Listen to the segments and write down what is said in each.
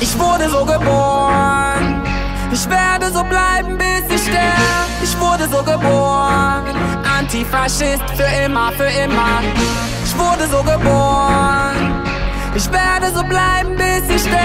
Ich wurde so geboren, ich werde so bleiben, bis ich sterbe. Ich wurde so geboren, Antifaschist für immer, für immer. Ich wurde so geboren, ich werde so bleiben, bis ich sterbe.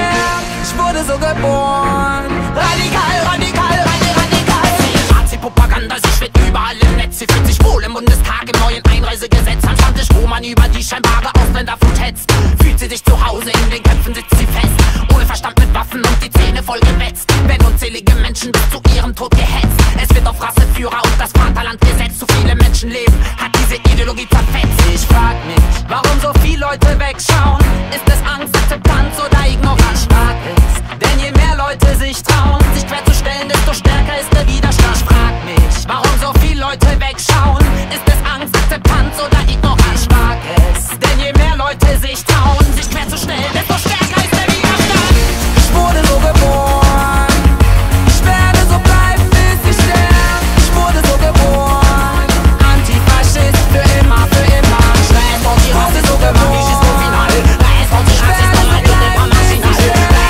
Ich wurde so geboren, radikal, radikal, radikal. Nazi-Propaganda, sie schwirrt überall im Netz. Sie fühlt sich wohl im Bundestag im neuen Einreisegesetz. Am Stammtisch, wo man über die scheinbare Ausländerflut hetzt, fühlt sie sich zu Hause, in den Köpfen sitzt sie fest. Ohne Verstand mit Waffen und die Zähne voll gewetzt, werden unzählige Menschen bis zu ihrem Tod gehetzt. Es wird auf Rasseführer und das Vaterland gesetzt. Zu viele Menschen leben, hat diese Ideologie zerfetzt. Ich frag mich, warum so viele Leute wegschauen. Ist es Angst, Akzeptanz oder Ignoranz? Stark ist, denn je mehr Leute sich trauen, sich querzustellen, desto stärker ist der Widerstand. Ich frag mich, warum so viele Leute wegschauen. Ist es Angst, Akzeptanz oder Ignoranz? Stark ist, denn je mehr Leute sich trauen, sich querzustellen, desto stärker ist der Widerstand. Ich wurde so geboren, ich werde so bleiben, bis ich sterbe. Ich wurde so geboren, Antifaschist für immer, für immer. Ich wurde so geboren, ich werde so bleiben, bis ich sterbe.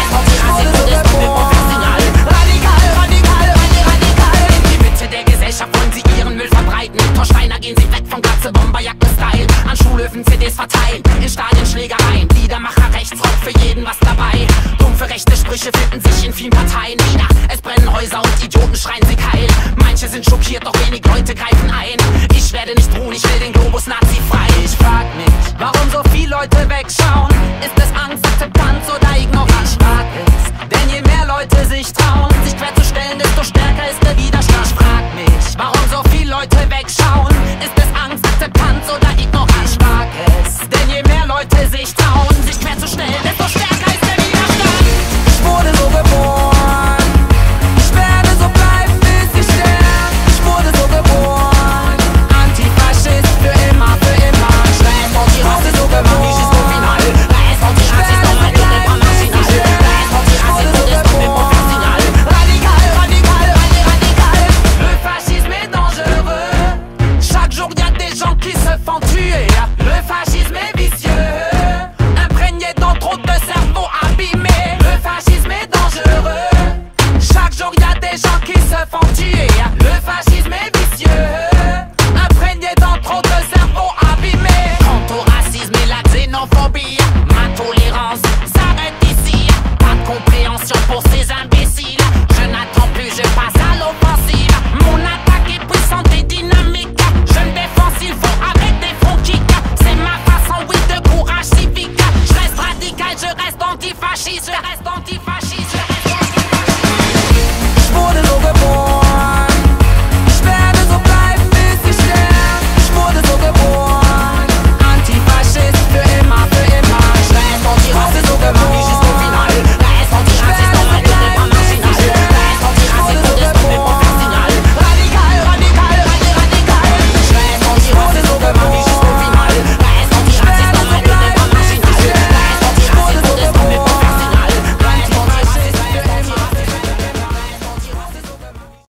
Radikal, radikal, radikal. In die Mitte der Gesellschaft wollen sie ihren Müll verbreiten. Mit Torsteiner gehen sie weg von Glatze, Bomberjacke-Style. An Schulhöfen CDs verteilen, in Stadien Schlägereien. Liedermacher Rechtsrock, für jeden was dabei. Dumpfe rechte Sprüche finden sich in vielen Parteien wieder. Es brennen Häuser und Idioten schreien sie geil. Manche sind schockiert, doch wenig Leute greifen ein. Ich werde nicht ruhen, ich will den Globus nazi-frei. Ich frag mich, warum so viele Leute wegschauen. Ist es Angst, Akzeptanz oder Ignoranz? Stark ist, denn je mehr Leute sich trauen, sich querzustellen, desto stärker ist der Widerstand. Ich frag mich, warum so viele Leute wegschauen. Ist es Angst, Akzeptanz oder Ignoranz? Stark ist, denn je mehr Leute sich trauen, sich querzustellen, desto stärker ist der Widerstand. Ich wurde so geboren, ich werde so bleiben, bis ich sterbe. Ich wurde so geboren, Antifaschist für immer, für immer. Ich wurde so geboren, ich werde so bleiben, bis ich sterbe. Ich wurde so geboren, radikal, radikal, radikal. Le fascisme est dangereux, chaque jour y a des gens qui se font tuer. Le fascisme est vicieux, imprégné dans trop de cerveaux abîmés. Le fascisme est dangereux, chaque jour y a des gens qui se font tuer. Le fascisme est vicieux, imprégné dans trop de cerveaux abîmés. Quant au racisme et la xénophobie, ma tolérance s'arrête ici. Pas de compréhension pour ces imbéciles. Je n'attends plus, je passe